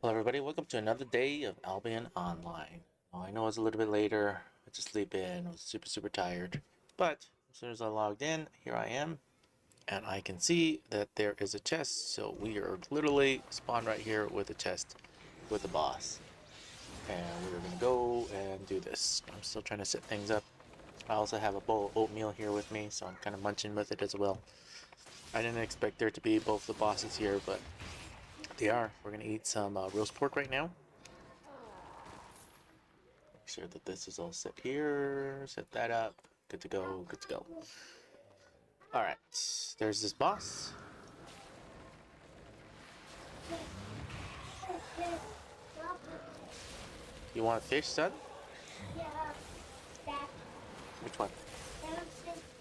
Hello everybody, welcome to another day of Albion Online. I know it's a little bit later, I had to sleep in, I was super tired, but as soon as I logged in, here I am, and I can see that there is a chest, so we are literally spawned right here with a chest with the boss. And we're gonna go and do this. I'm still trying to set things up. I also have a bowl of oatmeal here with me, so I'm kind of munching with it as well. I didn't expect there to be both the bosses here, but they are. We're gonna eat some roast pork right now. Make sure that this is all set here. Set that up. Good to go. Good to go. Alright. There's this boss. You want a fish, son? Yeah, that. Which one?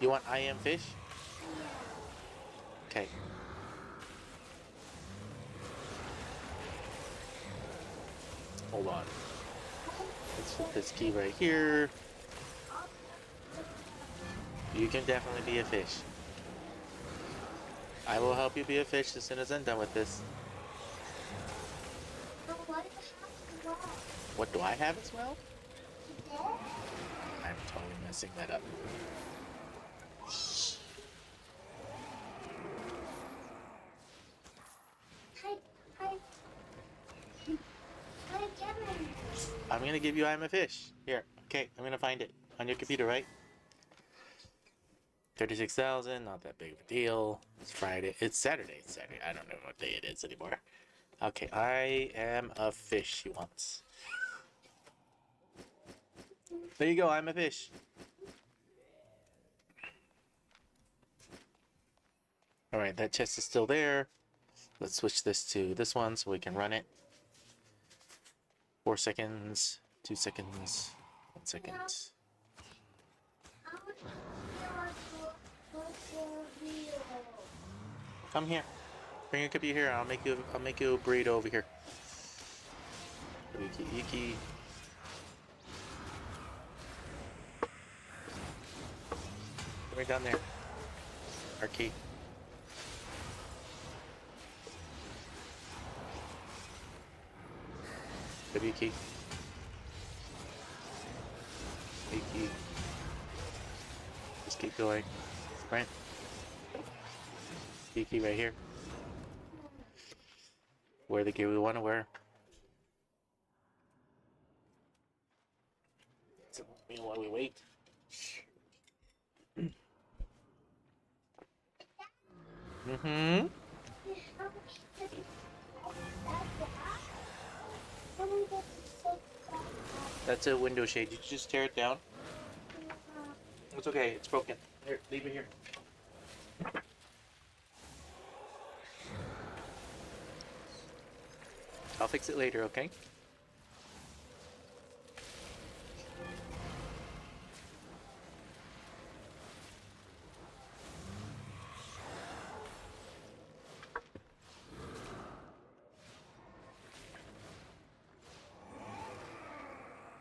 You want I am fish? Yeah. Okay. Hold on. Let's put this key right here. You can definitely be a fish. I will help you be a fish as soon as I'm done with this. What do I have as well? I'm totally messing that up. I'm gonna give you I'm a fish. Here, okay, I'm gonna find it on your computer, right? 36,000, not that big of a deal. It's Friday. It's Saturday. It's Saturday. I don't know what day it is anymore. Okay, I am a fish, he wants. There you go, I'm a fish. Alright, that chest is still there. Let's switch this to this one so we can run it. 4 seconds, 2 seconds, 1 second. Come here. Bring your computer here. I'll make you a burrito over here. Yuki, Yuki. Right down there. Our key. W key. A key. Just keep going. Sprint. B key right here. Wear the gear we want to wear. So, while we wait. Mm-hmm. That's a window shade. You just tear it down. It's okay. It's broken. Here, leave it here. I'll fix it later, okay?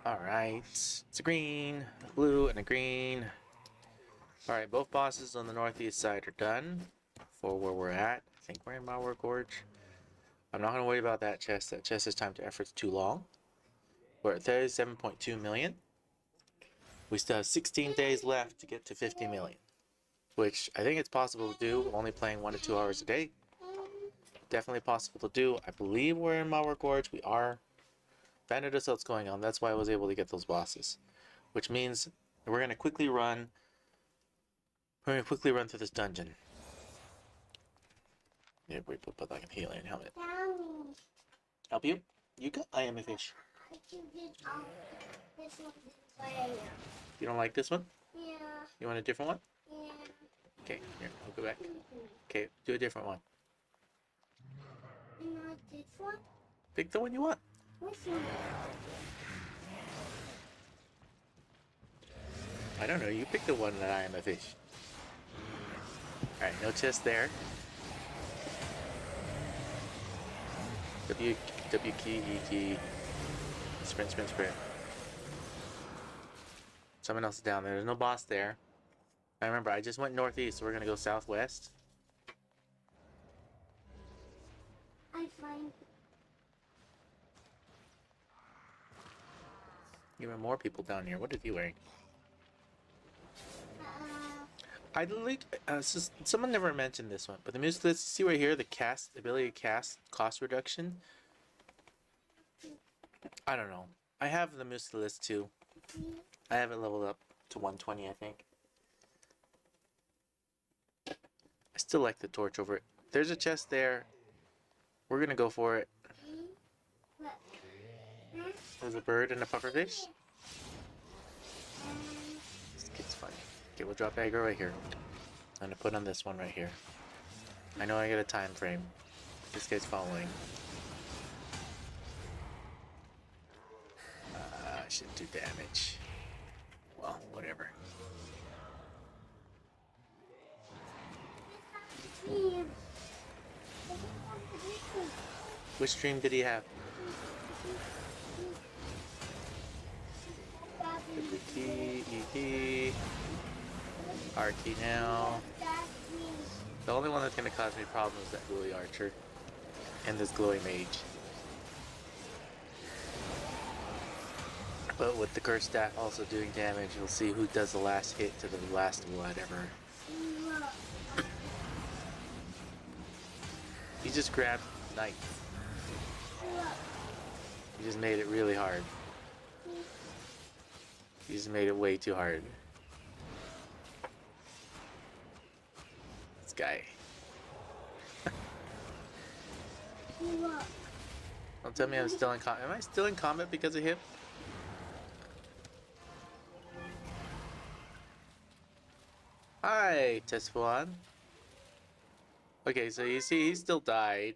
Alright. It's a green, a blue, and a green. Alright, both bosses on the northeast side are done for where we're at. I think we're in Malware Gorge. I'm not going to worry about that chest. That chest is time to effort's too long. We're at 37.2 million. We still have 16 days left to get to 50 million. Which I think it's possible to do, only playing 1 to 2 hours a day. Definitely possible to do. I believe we're in Malware Gorge. We are. Bandit Assault's going on. That's why I was able to get those bosses. Which means we're going to quickly run. We're going to quickly run through this dungeon. Yeah, we put like a alien helmet. Help you? You go. I am a fish. You don't like this one? Yeah. You want a different one? Yeah. Okay, here, I'll go back. Okay, do a different one. Not this one? Pick the one you want. Which one? I don't know, you pick the one that I am a fish. Alright, no chest there. W key, E key. Sprint. Someone else is down there. There's no boss there. I remember, I just went northeast, so we're gonna go southwest. I find Even more people down here. What is he wearing? Uh, I like. Someone never mentioned this one, but the music list. See right here, the cast ability to cast cost reduction. I don't know. I have the music list too. I have it leveled up to 120, I think. I still like the torch over it. There's a chest there. We're gonna go for it. There's a bird and a pufferfish. This kid's funny. Okay, we'll drop aggro right here. I'm gonna put on this one right here. I know I got a time frame. This guy's following. I shouldn't do damage. Well, whatever. Which stream did he have? ET, RT now. The only one that's gonna cause me problems is that glowy archer and this glowy mage. But with the curse staff also doing damage, we'll see who does the last hit to the last whatever. He just grabbed knight. He just made it really hard. He just made it way too hard. This guy. Don't tell me I'm still in combat. Am I still in combat because of him? Hi, Tesfuan. Okay, so you see, he still died.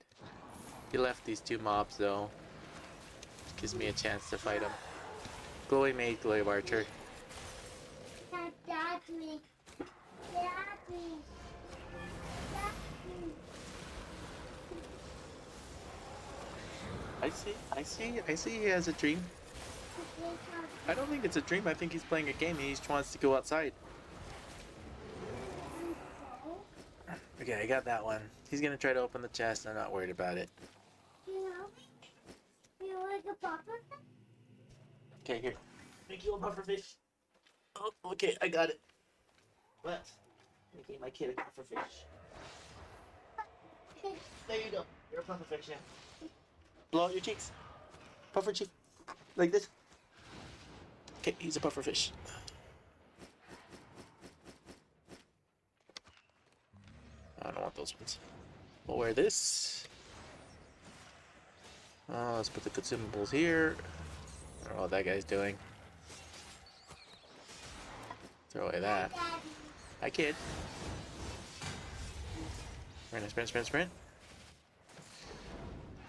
He left these two mobs though. Gives me a chance to fight him. Glowy mage, glowy archer. I see he has a dream. I don't think it's a dream, I think he's playing a game and he just wants to go outside. Okay, I got that one. He's gonna try to open the chest, I'm not worried about it. You like a puffer? Okay, here. Make you a pufferfish. Oh, okay, I got it. What? Making my kid a pufferfish. There you go. You're a pufferfish now. Blow out your cheeks. Puffer cheek. Like this. Okay, he's a pufferfish. I don't want those ones. We'll wear this. Let's put the consumables here. I don't know what that guy's doing. Throw away that. Hi, kid. Sprint, sprint, sprint, sprint.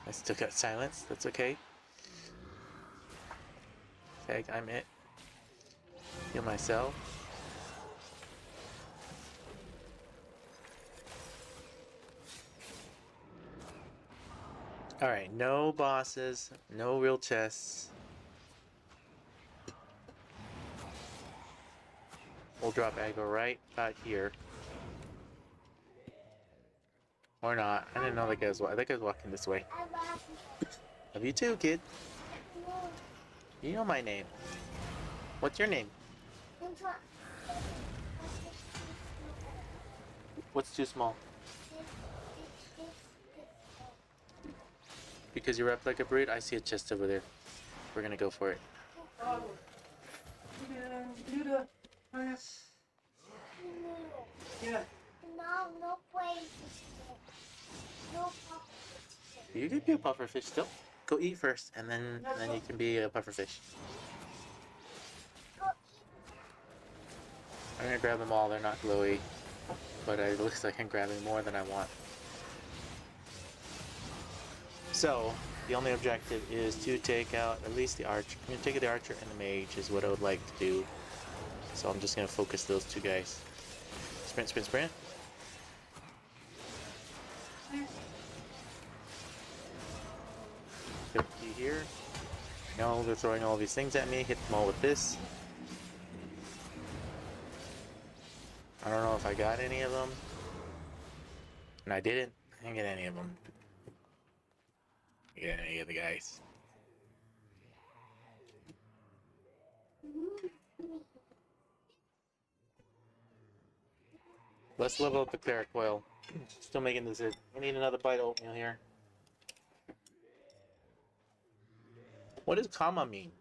I still got silence. That's okay. Tag, I'm it. Heal myself. Alright, no bosses, no real chests. We'll drop aggro right about here. Or not. I didn't know that guy was walking this way. Love you too, kid. You know my name. What's your name? What's too small? Because you're wrapped like a bird? I see a chest over there. We're gonna go for it. Yeah. No place. No You can be a pufferfish still. Go eat first, and then you can be a pufferfish. I'm gonna grab them all. They're not glowy, but it looks like I'm grabbing more than I want. So the only objective is to take out at least the archer. I'm gonna take out the archer and the mage is what I would like to do. So I'm just gonna focus those two guys. Sprint, sprint, sprint. Key here. Now they're throwing all these things at me. Hit them all with this. I don't know if I got any of them. And I didn't. I didn't get any of them. I didn't get any of the guys. Let's level up the cleric oil. Still making this. I need another bite of oatmeal here. What does comma mean?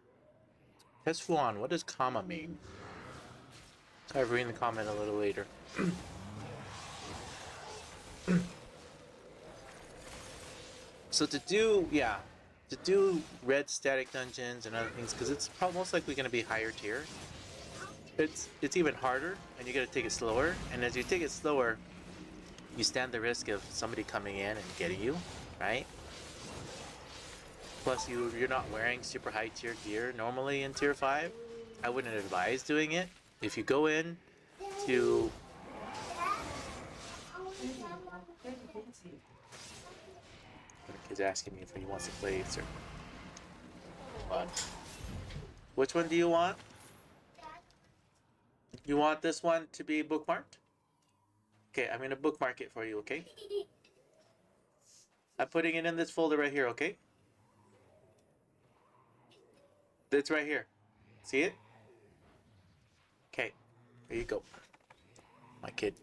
Tesfuan, what does comma mean? I'll read the comment a little later. So to do red static dungeons and other things, because it's most likely going to be higher tier. It's even harder, and you got to take it slower. And as you take it slower, you stand the risk of somebody coming in and getting you, right? Plus, you're not wearing super high tier gear normally in tier 5. I wouldn't advise doing it. If you go in to the kid's asking me if he wants to play it, sir. Which one do you want? You want this one to be bookmarked? Okay, I'm gonna bookmark it for you, okay? I'm putting it in this folder right here, okay? It's right here. See it? Okay, there you go. My kid.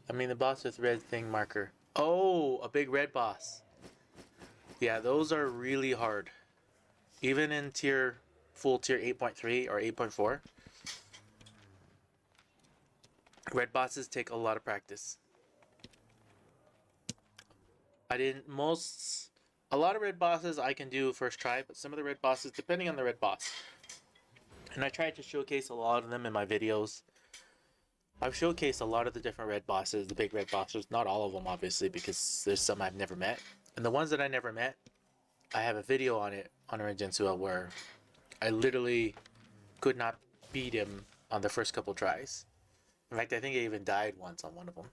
I mean the boss with red thing marker. Oh, a big red boss. Yeah, those are really hard. Even in full tier 8.3 or 8.4. Red bosses take a lot of practice. A lot of red bosses I can do first try, but some of the red bosses, depending on the red boss. And I tried to showcase a lot of them in my videos. I've showcased a lot of the different red bosses, the big red bosses, not all of them obviously, because there's some I've never met. And the ones that I never met, I have a video on it on Origensua where I literally could not beat him on the first couple tries. In fact, I think I even died once on one of them.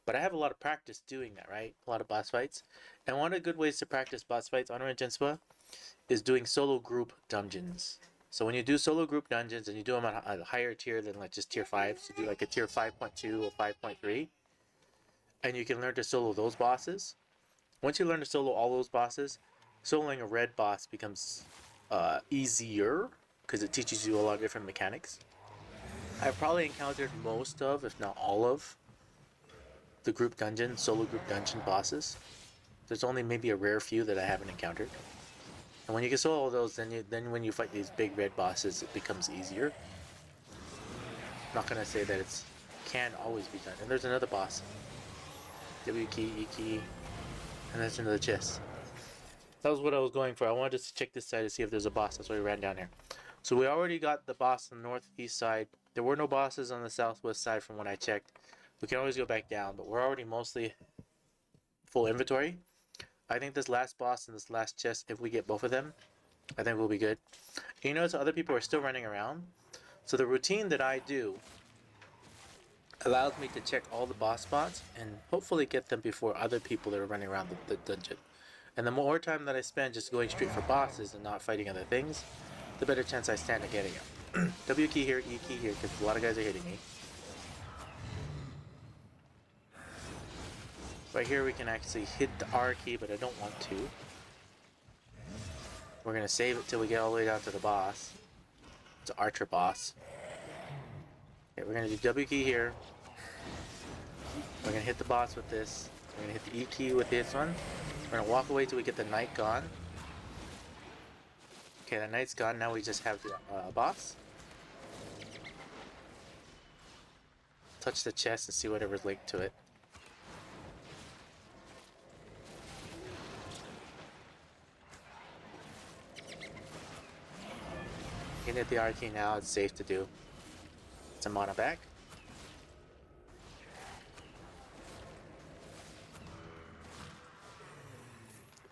But I have a lot of practice doing that, right? A lot of boss fights. And one of the good ways to practice boss fights on Origensua is doing solo group dungeons. So when you do solo group dungeons and you do them at a higher tier than like just tier 5, so do like a tier 5.2 or 5.3, and you can learn to solo those bosses. Once you learn to solo all those bosses, soloing a red boss becomes easier because it teaches you a lot of different mechanics. I've probably encountered most of, if not all of, the solo group dungeon bosses. There's only maybe a rare few that I haven't encountered. And when you get solo those, then when you fight these big red bosses, it becomes easier. I'm not gonna say that it can always be done. And there's another boss. W key, E key, and there's another chest. That was what I was going for. I wanted to check this side to see if there's a boss. That's why we ran down here. So we already got the boss on the northeast side. There were no bosses on the southwest side from when I checked. We can always go back down, but we're already mostly full inventory. I think this last boss and this last chest, if we get both of them, I think we'll be good. And you notice other people are still running around. So the routine that I do allows me to check all the boss spots and hopefully get them before other people that are running around the dungeon. And the more time that I spend just going straight for bosses and not fighting other things, the better chance I stand at getting them. W key here, E key here, because a lot of guys are hitting me. Right here we can actually hit the R key, but I don't want to. We're going to save it till we get all the way down to the boss. It's an archer boss. Okay, we're going to do W key here. We're going to hit the boss with this. We're going to hit the E key with this one. We're going to walk away till we get the knight gone. Okay, the knight's gone. Now we just have the boss. Touch the chest and see whatever's linked to it. You can hit the R key now, it's safe to do. It's a mana back.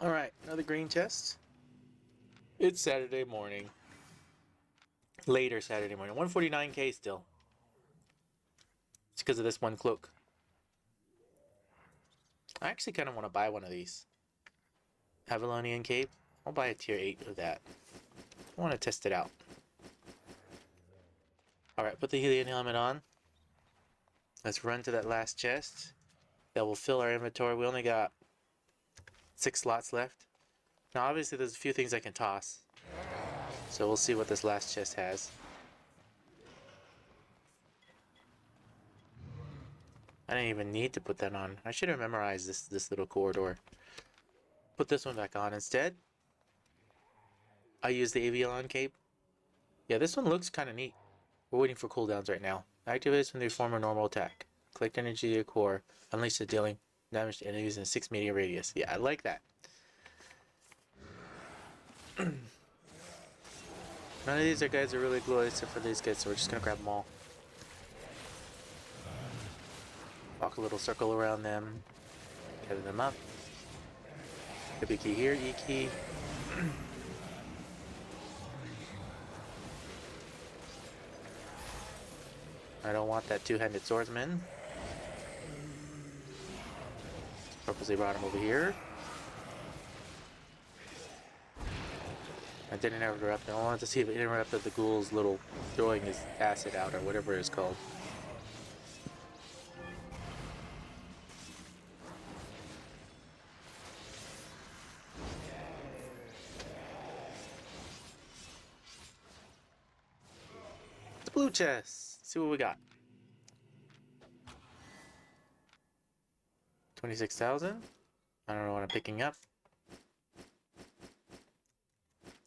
Alright, another green chest. It's Saturday morning. Later Saturday morning. 149k still. It's because of this one cloak. I actually kind of want to buy one of these. Avalonian cape. I'll buy a tier 8 of that. I want to test it out. Alright, put the Helion helmet on. Let's run to that last chest. That will fill our inventory. We only got 6 slots left. Now obviously there's a few things I can toss. So we'll see what this last chest has. I didn't even need to put that on. I should have memorized this little corridor. Put this one back on instead. I use the Avion cape. Yeah, this one looks kind of neat. We're waiting for cooldowns right now. Activates when they form a normal attack. Collect energy to your core. Unleash the dealing damage to enemies in a 6 meter radius. Yeah, I like that. None of these guys are really glowy except for these guys, so we're just gonna grab them all. Walk a little circle around them. Gather them up. Could be key here, E key. I don't want that two-handed swordsman. Purposely brought him over here. I didn't interrupt him. I wanted to see if it interrupted the ghoul's little throwing his acid out or whatever it's called. The blue chest. Let's see what we got. 26,000. I don't know what I'm picking up.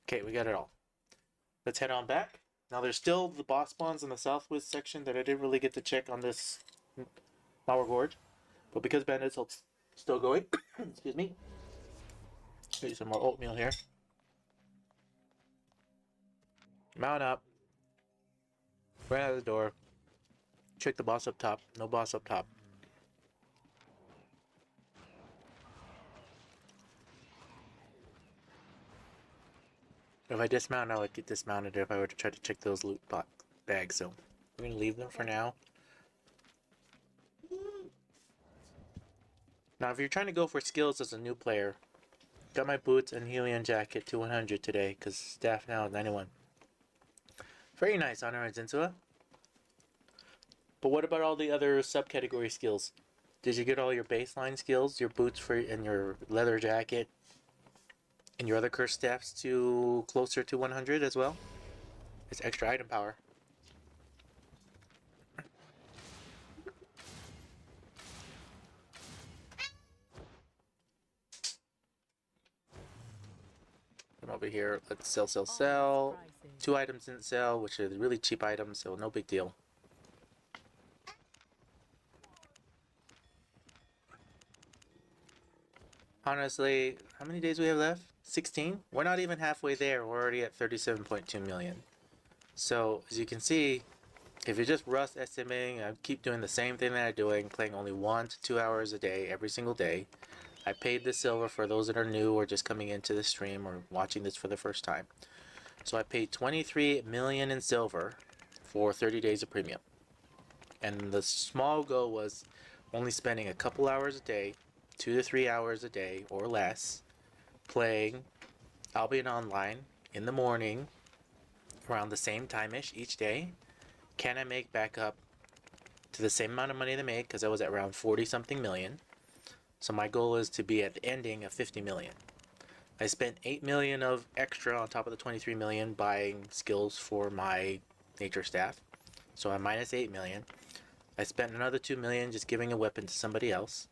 Okay, we got it all. Let's head on back. Now there's still the boss spawns in the southwest section that I didn't really get to check on this Power Gorge. But because bandits are still going, excuse me. Use some more oatmeal here. Mount up. Right out of the door. Check the boss up top. No boss up top. If I dismount, I would get dismounted if I were to try to check those loot bags. So we're gonna leave them for now. Now, if you're trying to go for skills as a new player, got my boots and Helium jacket to 100 today because staff now is 91. Very nice, Honor and Zinsua. But what about all the other subcategory skills? Did you get all your baseline skills, your boots for and your leather jacket, and your other cursed staffs to closer to 100 as well? It's extra item power. Come over here. Let's sell. 2 items didn't sell, which are really cheap items, so no big deal. Honestly, how many days we have left? 16? We're not even halfway there. We're already at 37.2 million. So, as you can see, if you're just Rust estimating, I keep doing the same thing that I'm doing, playing only 1 to 2 hours a day, every single day. I paid the silver for those that are new or just coming into the stream or watching this for the first time. So I paid 23 million in silver for 30 days of premium. And the small goal was only spending a couple hours a day, 2 to 3 hours a day or less, playing Albion Online in the morning around the same time-ish each day. Can I make back up to the same amount of money they made? Because I was at around 40 something million. So my goal is to be at the ending of 50 million. I spent 8 million of extra on top of the 23 million buying skills for my nature staff. So I'm minus 8 million. I spent another 2 million just giving a weapon to somebody else.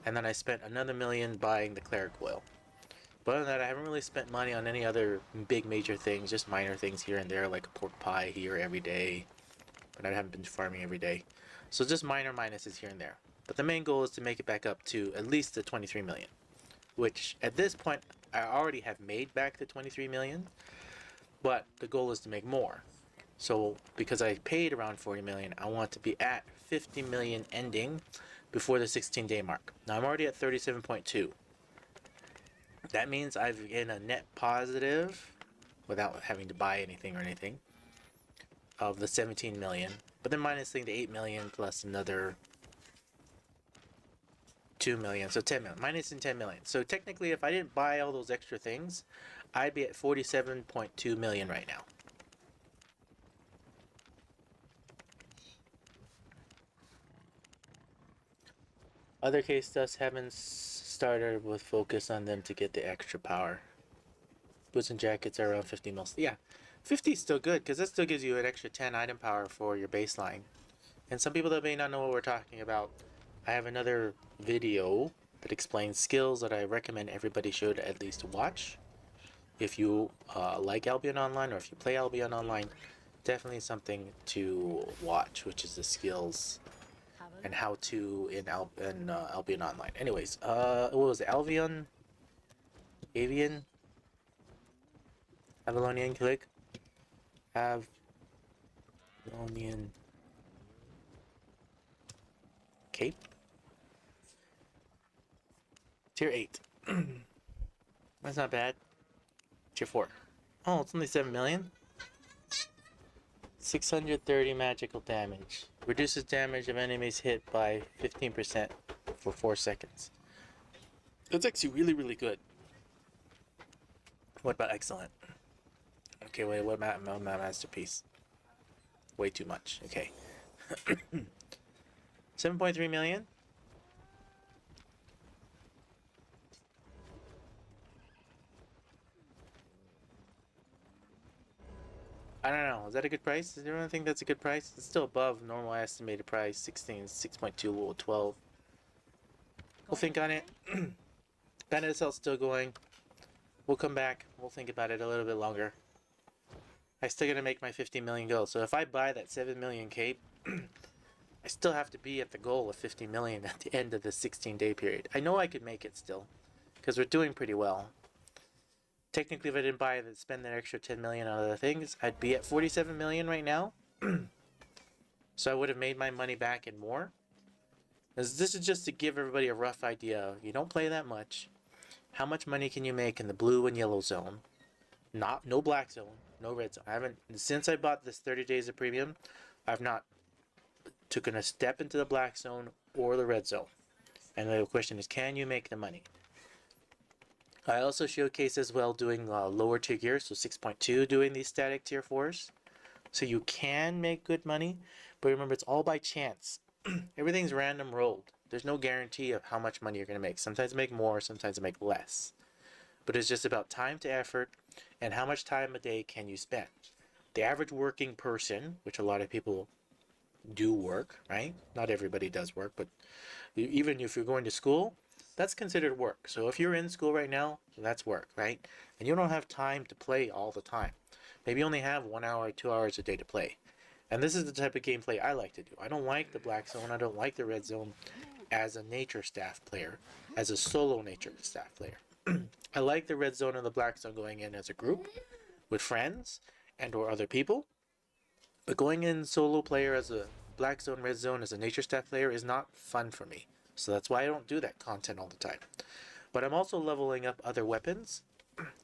And then I spent another million buying the cleric oil. But other than that, I haven't really spent money on any other big major things, just minor things here and there, like a pork pie here every day. But I haven't been farming every day. So just minor minuses here and there. But the main goal is to make it back up to at least the 23 million. Which, at this point, I already have made back the 23 million. But the goal is to make more. So, because I paid around 40 million, I want to be at 50 million ending before the 16-day mark. Now, I'm already at 37.2. That means I've in a net positive, without having to buy anything or anything, of the 17 million. But then minusing the 8 million plus another 2 million, so 10 million, minus in 10 million. So technically, if I didn't buy all those extra things, I'd be at 47.2 million right now. Other case stuffs haven't started with focus on them to get the extra power. Boots and jackets are around 50 mils. Yeah, 50 is still good because that still gives you an extra 10 item power for your baseline. And some people that may not know what we're talking about, I have another video that explains skills that I recommend everybody should at least watch. If you like Albion Online or if you play Albion Online, definitely something to watch, which is the skills and how to in Albion Online. Anyways, what was it? Avian, Avalonian click, Avalonian Cape, Tier 8. That's not bad. Tier 4. Oh, it's only 7 million. 630 magical damage. Reduces damage of enemies hit by 15% for 4 seconds. That's actually really, really good. What about excellent? Okay, wait, what about my masterpiece? Way too much. Okay. 7.3 million. I don't know. Is that a good price? Does everyone think that's a good price? It's still above normal estimated price. 16, 6.2, 12. We'll think on it. Bandit Assault's still going. We'll come back. We'll think about it a little bit longer. I still gotta make my 50 million go. So if I buy that 7 million cape, I still have to be at the goal of 50 million at the end of the 16-day period. I know I could make it still, because we're doing pretty well. Technically, if I didn't spend that extra 10 million on other things, I'd be at 47 million right now. So I would have made my money back and more. This is just to give everybody a rough idea. You don't play that much. How much money can you make in the blue and yellow zone? No black zone, no red zone. I haven't, since I bought this 30 days of premium, I've not taken a step into the black zone or the red zone. And the question is, can you make the money? I also showcase as well doing lower tier gears, so 6.2 doing these static tier 4s. So you can make good money, but remember it's all by chance. Everything's random rolled. There's no guarantee of how much money you're going to make. Sometimes you make more, sometimes you make less. But it's just about time to effort and how much time a day can you spend. The average working person, which a lot of people do work, right? Not everybody does work, but even if you're going to school, that's considered work. So if you're in school right now, that's work, right? And you don't have time to play all the time. Maybe you only have 1 hour, 2 hours a day to play. And this is the type of gameplay I like to do. I don't like the black zone, I don't like the red zone as a nature staff player, as a solo nature staff player. I like the red zone and the black zone going in as a group with friends and or other people. But going in solo player as a black zone, red zone as a nature staff player is not fun for me. So that's why I don't do that content all the time. But I'm also leveling up other weapons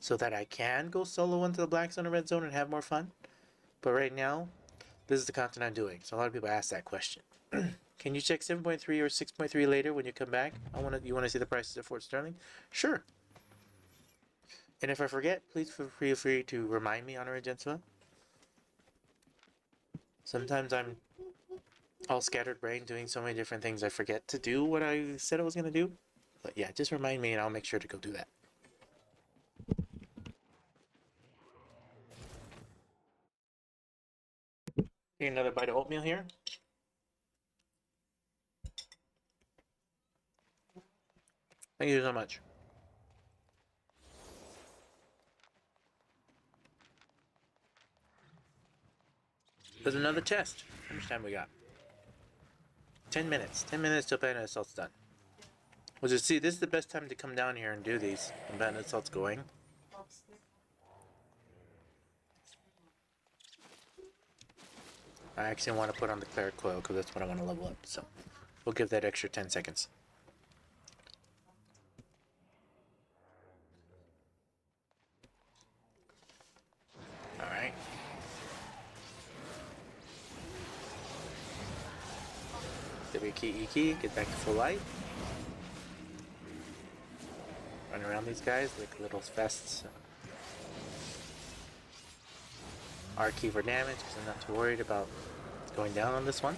so that I can go solo into the black zone and red zone and have more fun. But right now, this is the content I'm doing. So a lot of people ask that question. Can you check 7.3 or 6.3 later when you come back? You want to see the prices of Fort Sterling? Sure. And if I forget, please feel free to remind me on Argentula. Sometimes I'm all scattered brain doing so many different things I forget to do what I said I was going to do. But yeah, just remind me and I'll make sure to go do that. Need another bite of oatmeal here. Thank you so much. There's another chest. How much time we got? 10 minutes. 10 minutes till Bandit Assault's done. Well, just see, this is the best time to come down here and do these when Bandit Assault's going. I actually want to put on the Cleric Coil because that's what I want to level up. So we'll give that extra 10 seconds. Alright. W-key, get back to full life. Run around these guys like little fests. R-key for damage because I'm not too worried about going down on this one.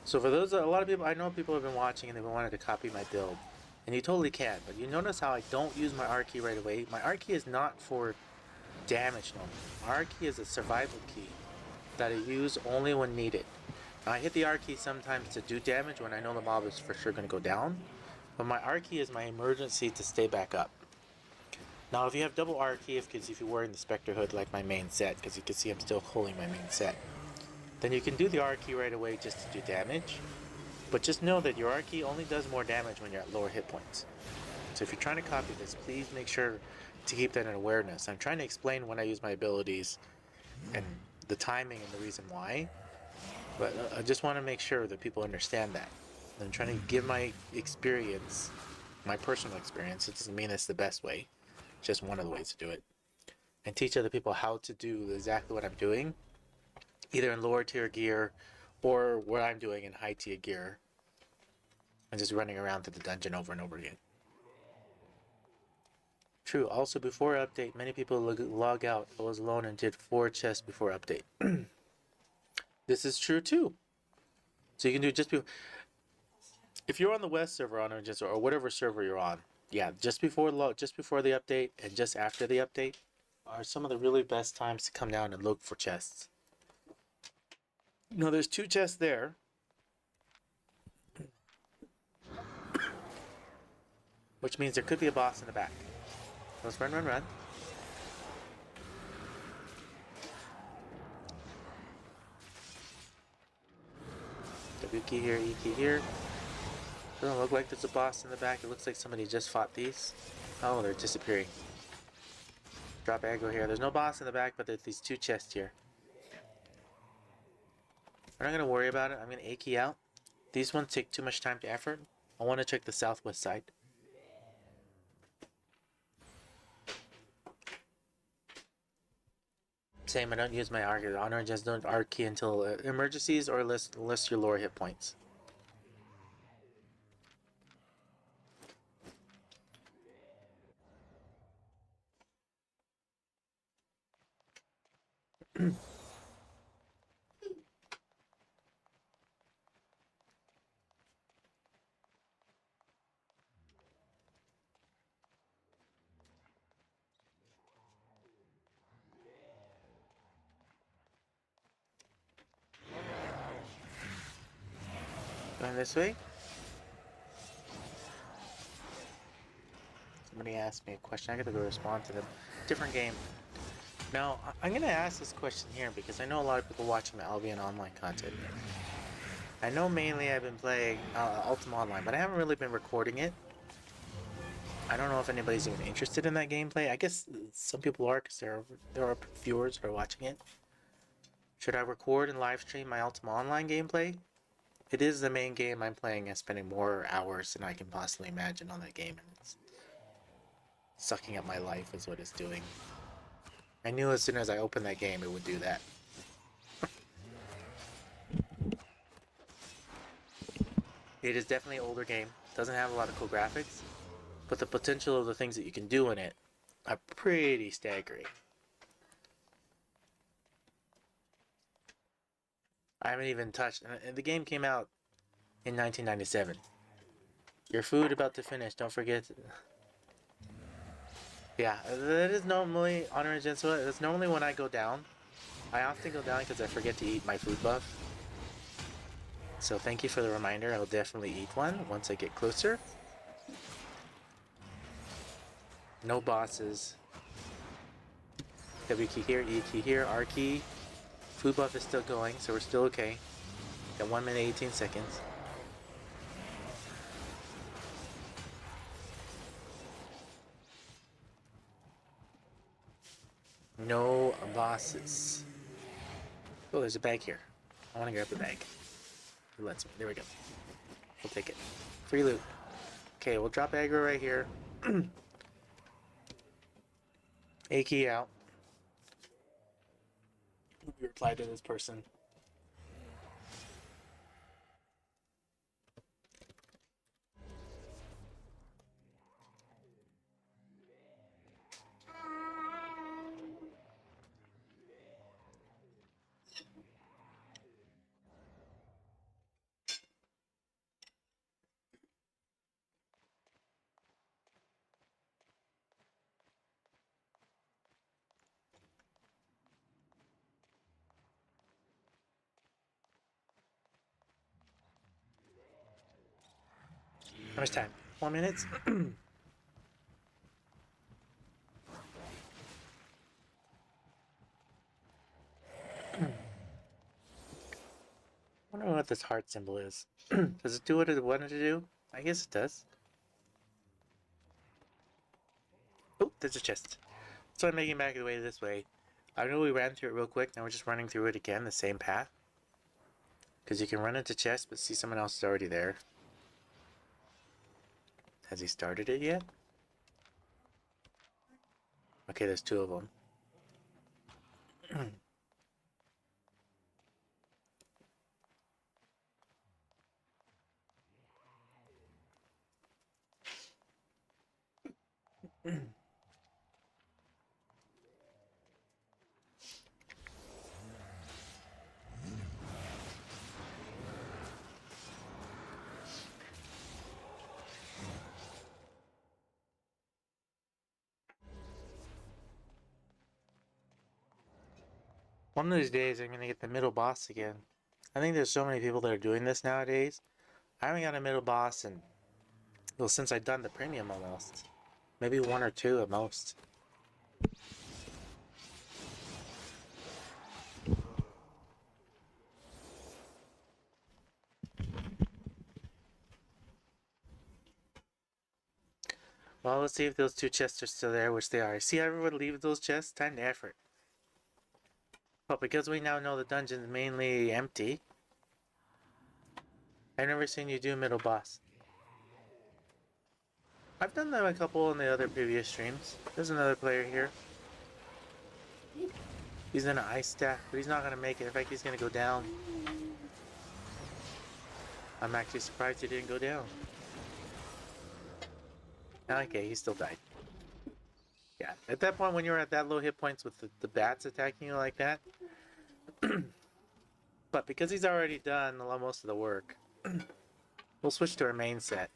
So for those, a lot of people, I know people have been watching and they've wanted to copy my build. And you totally can, but you notice how I don't use my R key right away. My R key is not for damage normally. R key is a survival key that I use only when needed. Now, I hit the R key sometimes to do damage when I know the mob is for sure going to go down, but my R key is my emergency to stay back up. Now, if you have double R key, if you're wearing the Spectre hood like my main set, because you can see I'm still holding my main set, then you can do the R key right away just to do damage. But just know that your R key only does more damage when you're at lower hit points. So if you're trying to copy this, please make sure to keep that in awareness. I'm trying to explain when I use my abilities and the timing and the reason why, but I just want to make sure that people understand that. I'm trying to give my experience, my personal experience. It doesn't mean it's the best way, just one of the ways to do it, and teach other people how to do exactly what I'm doing, either in lower tier gear or what I'm doing in high tier gear, and just running around through the dungeon over and over again. True. Also, before update, many people log out. I was alone and did 4 chests before update. This is true too. So you can do just if you're on the West server on or whatever server you're on. Yeah, just before the update and just after the update are some of the really best times to come down and look for chests. There's 2 chests there. Which means there could be a boss in the back. Let's run, run, run. W key here, E key here. Doesn't look like there's a boss in the back. It looks like somebody just fought these. Oh, they're disappearing. Drop aggro here. There's no boss in the back, but there's these 2 chests here. We're not going to worry about it. I'm going to A key out. These ones take too much time to effort. I want to check the southwest side. Same, I don't use my R key. I just don't R key until emergencies or unless your lower hit points. Going this way. Somebody asked me a question. I gotta go respond to them. Different game. Now, I'm gonna ask this question here because I know a lot of people watching my Albion online content. I know mainly I've been playing Ultima Online, but I haven't really been recording it. I don't know if anybody's even interested in that gameplay. I guess some people are because there are viewers who are watching it. Should I record and live stream my Ultima Online gameplay? It is the main game I'm playing and spending more hours than I can possibly imagine on that game. And it's sucking up my life is what it's doing. I knew as soon as I opened that game it would do that. It is definitely an older game. Doesn't have a lot of cool graphics, but the potential of the things that you can do in it are pretty staggering. I haven't even touched, and the game came out in 1997. Your food about to finish, don't forget. Yeah, that is normally, Honor and Gensua, that's normally when I go down. I often go down because I forget to eat my food buff. So thank you for the reminder. I'll definitely eat one once I get closer. No bosses. W key here, E key here, R key. Food buff is still going, so we're still okay. Got 1 minute 18 seconds. No bosses. Oh, there's a bag here. I want to grab the bag. It lets me. There we go. We'll take it. Free loot. Okay, we'll drop aggro right here. A key out. We reply to this person. How much time? 4 minutes? I wonder what this heart symbol is. Does it do what it wanted to do? I guess it does. Oh, there's a chest. So I'm making back the way this way. I know we ran through it real quick. Now we're just running through it again, the same path. Because you can run into chests, but see someone else is already there. Has he started it yet? Okay, there's 2 of them. One of these days, I'm gonna get the middle boss again. I think there's so many people that are doing this nowadays. I haven't got a middle boss in, well, since I've done the premium almost. Maybe 1 or 2 at most. Well, let's see if those 2 chests are still there, which they are. See everyone leave those chests? Time to effort. But because we now know the dungeon is mainly empty, I've never seen you do middle boss. I've done them a couple in the other previous streams. There's another player here. He's in an ice stack, but he's not going to make it. In fact, he's going to go down. I'm actually surprised he didn't go down. Okay, he still died. Yeah, at that point when you're at that low hit points with the bats attacking you like that. But because he's already done most of the work, we'll switch to our main set.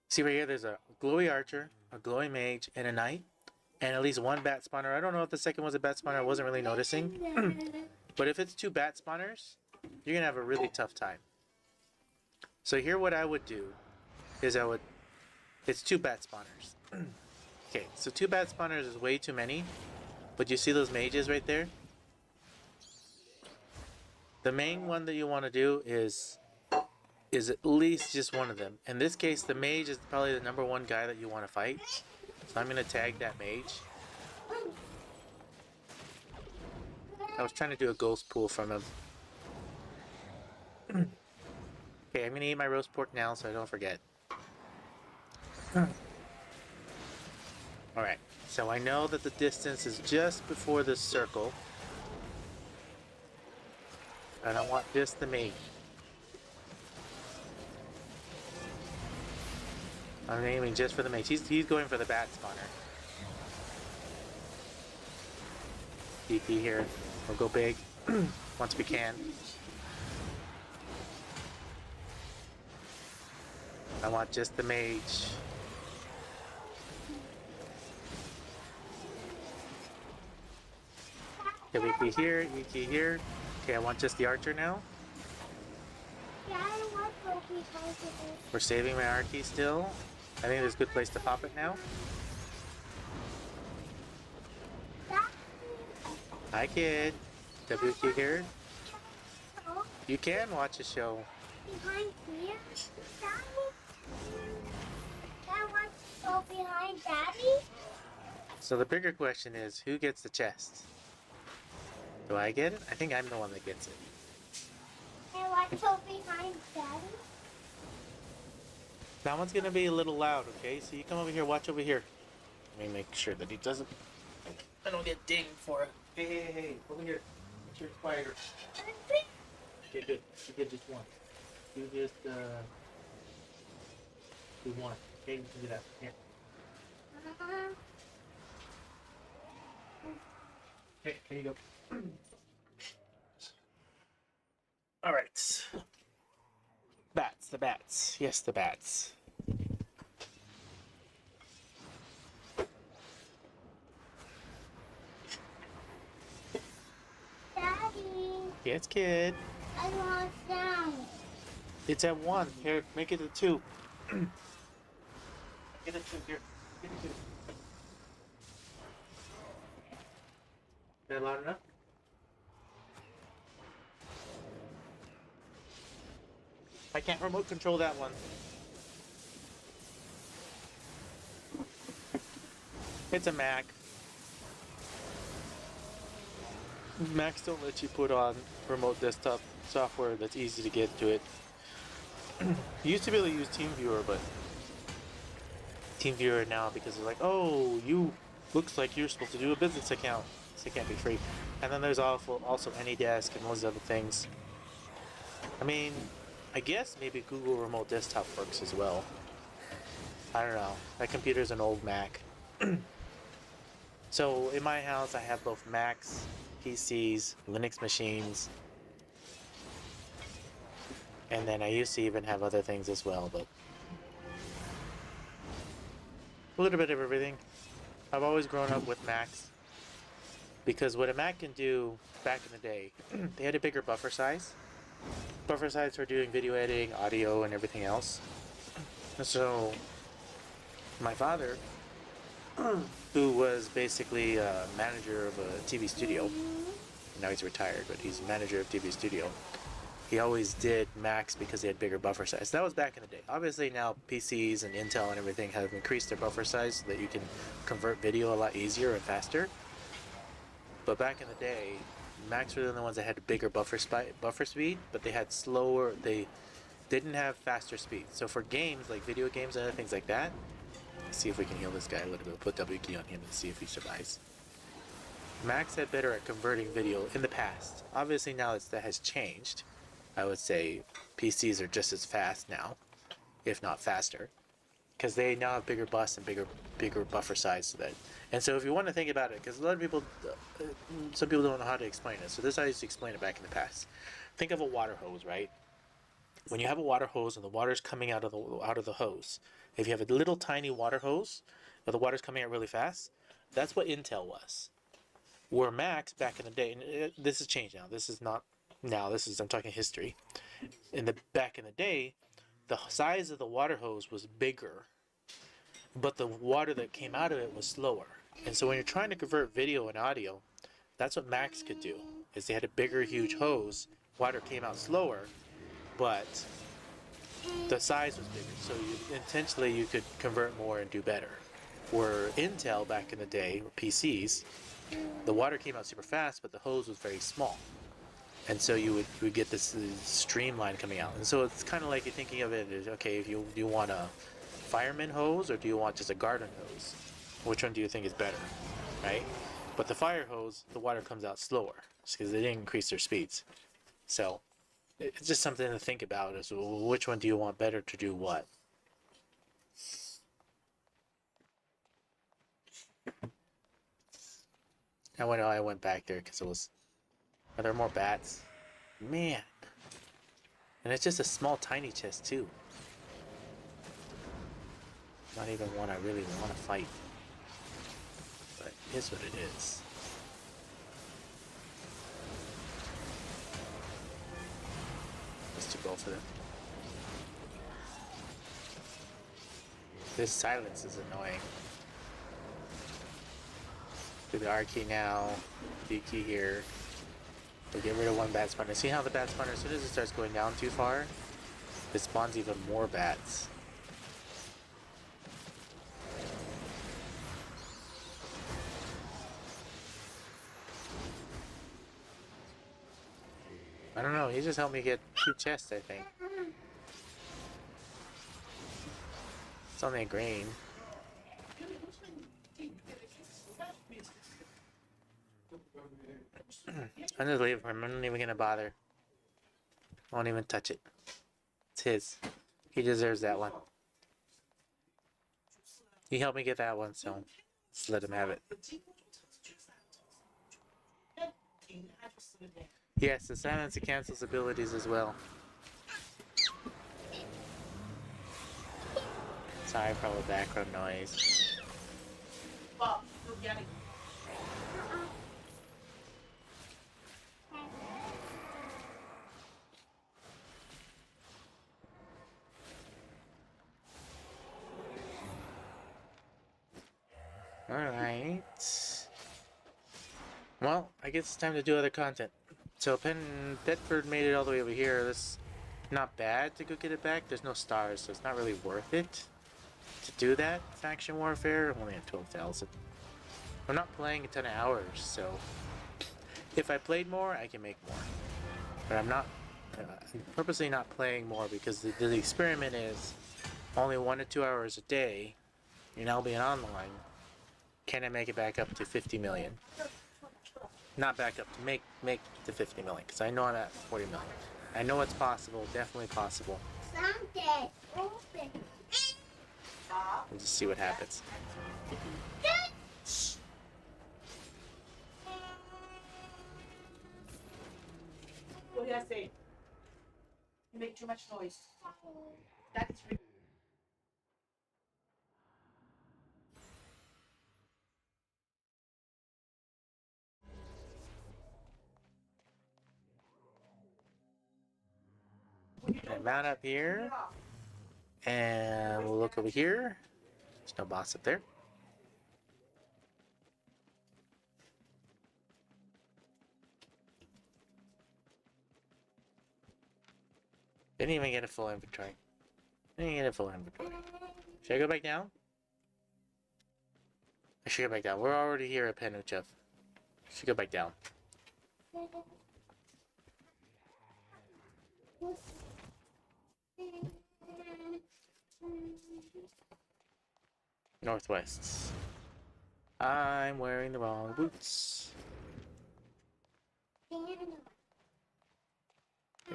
See right here, there's a glowy archer, a glowy mage, and a knight, and at least 1 bat spawner. I don't know if the second was a bat spawner, I wasn't really noticing. But if it's 2 bat spawners, you're gonna have a really tough time. So here what I would do is it's 2 bat spawners. Okay, so 2 bat spawners is way too many, but you see those mages right there? The main one that you want to do is at least just 1 of them. In this case, the mage is probably the #1 guy that you want to fight. So I'm going to tag that mage. I was trying to do a ghost pool from him. Okay, I'm going to eat my roast pork now so I don't forget. Alright, so I know that the distance is just before this circle. And I want just the mage. I'm aiming just for the mage. He's going for the bat spawner. DP here. We'll go big once we can. I want just the mage. Okay, Wiki here, Wiki here. Okay, I want just the archer now. Yeah, I don't want trophy houses. We're saving my archie still. I think there's a good place to pop it now. Hi, kid. WQ here. You can watch a show. Behind here? Daddy? Dad wants to go behind Daddy? So the bigger question is, who gets the chest? Do I get it? I think I'm the one that gets it. I want to go behind Daddy. That one's gonna be a little loud, okay? So you come over here, watch over here. Let me make sure that he doesn't. I don't get dinged for it. Hey, over here. It's your spider. Okay, good. You get just 1. You just do 1. Okay, you can do that. Here. Okay, here you go. All right. Bats, the bats. Yes, the bats. Daddy, Yes, kid. I want down. It's at 1. Here, make it a 2. Get a 2 here. Get a 2. Is that loud enough? I can't remote control that one. It's a Mac. Macs don't let you put on remote desktop software that's easy to get to it. You used to be able to use TeamViewer, but TeamViewer now, because they're like, oh, you looks like you're supposed to do a business account, so it can't be free. And then there's also AnyDesk and all these other things. I mean, I guess maybe Google Remote Desktop works as well. I don't know. That computer's an old Mac. So in my house, I have both Macs, PCs, Linux machines, and then I used to even have other things as well, but a little bit of everything. I've always grown up with Macs because what a Mac can do back in the day, they had a bigger buffer size. Buffer size for doing video editing, audio, and everything else. So my father, who was basically a manager of a TV studio, now he's retired, but he's a manager of TV studio. He always did Macs because they had bigger buffer size. That was back in the day. Obviously now PCs and Intel and everything have increased their buffer size so that you can convert video a lot easier and faster. But back in the day, Macs were the only ones that had bigger buffer speed, but they had slower. They didn't have faster speed. So for games like video games and other things like that, let's see if we can heal this guy a little bit. We'll put W key on him and see if he survives. Macs had better at converting video in the past. Obviously now that has changed. I would say PCs are just as fast now, if not faster, because they now have bigger bus and bigger buffer size. So that, and so if you want to think about it, because a lot of people, some people don't know how to explain it. So this I used to explain it back in the past. Think of a water hose, right? When you have a water hose and the water's coming out of the hose, if you have a little tiny water hose, but the water's coming out really fast, that's what Intel was. Where Macs back in the day, and this has changed now. This is not now. This is I'm talking history. Back in the day, the size of the water hose was bigger, but the water that came out of it was slower. And so when you're trying to convert video and audio, that's what Macs could do. Is they had a bigger, huge hose. Water came out slower, but the size was bigger. So intentionally you could convert more and do better. Where Intel back in the day, or PCs, the water came out super fast, but the hose was very small. And so you would get this streamline coming out. And so it's kind of like you're thinking of it as, okay, if do you want a fireman hose or do you want just a garden hose? Which one do you think is better, right? But the fire hose, the water comes out slower because they didn't increase their speeds. So it's just something to think about is which one do you want better to do what? I went back there because it was... Are there more bats? Man. And it's just a small, tiny chest, too. Not even one I really want to fight. But it is what it is. Just to go for them. This silence is annoying. Do the R key now. D key here. We'll get rid of one bat spawner. See how the bat spawner, as soon as it starts going down too far, it spawns even more bats. I don't know, he just helped me get 2 chests, I think. It's only a green. I'm just leaving him. I'm not even gonna bother. Won't even touch it. It's his. He deserves that one. He helped me get that one, so let's let him have it. Yes, the silence cancels abilities as well. Sorry for all the background noise. Well, I guess it's time to do other content. So Bedford made it all the way over here. That's not bad to go get it back. There's no stars, so it's not really worth it to do that. Faction warfare, I'm only at 12,000. I'm not playing a ton of hours, so if I played more, I can make more. But I'm not. I'm purposely not playing more because the experiment is only 1 to 2 hours a day in Albion Online. Can I make it back up to 50 million? Not back up to make to 50 million because I know I'm at 40 million. I know it's possible, definitely possible. Someday, open. We'll just see what happens. What did I say? You make too much noise. That is really And mount up here, and we'll look over here. There's no boss up there. Didn't even get a full inventory. Didn't even get a full inventory. Should I go back down? I should go back down. We're already here at Penuchev. Should go back down. Northwest. I'm wearing the wrong boots.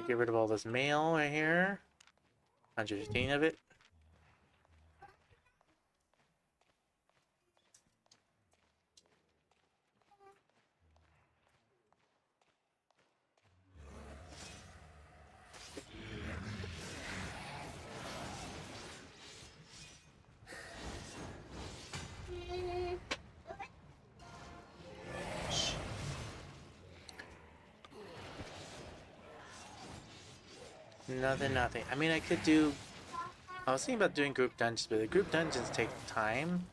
Get rid of all this mail right here. 115 of it. Nothing. I mean, I could do... I was thinking about doing group dungeons, but the group dungeons take time.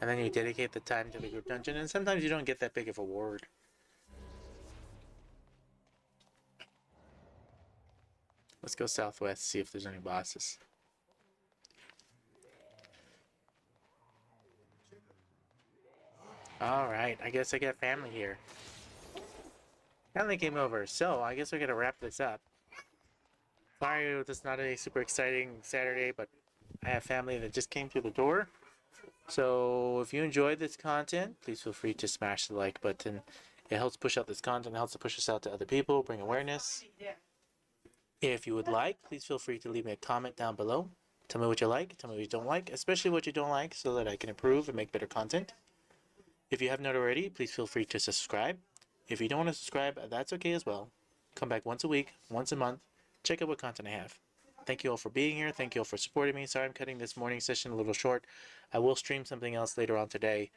And then you dedicate the time to the group dungeon, and sometimes you don't get that big of a reward. Let's go southwest, see if there's any bosses. Alright, I guess I got family here. Family came over, so I guess we're gonna wrap this up. Sorry, this is not a super exciting Saturday, but I have family that just came through the door. So if you enjoyed this content, please feel free to smash the like button. It helps push out this content, it helps to push us out to other people, bring awareness. If you would like, please feel free to leave me a comment down below. Tell me what you like, tell me what you don't like, especially what you don't like so that I can improve and make better content. If you have not already, please feel free to subscribe. If you don't want to subscribe, that's okay as well. Come back once a week, once a month, check out what content I have. Thank you all for being here. Thank you all for supporting me. Sorry I'm cutting this morning session a little short. I will stream something else later on today.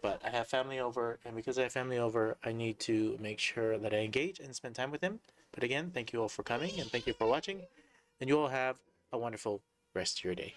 But I have family over, and because I have family over, I need to make sure that I engage and spend time with them. But again, thank you all for coming, and thank you for watching. And you all have a wonderful rest of your day.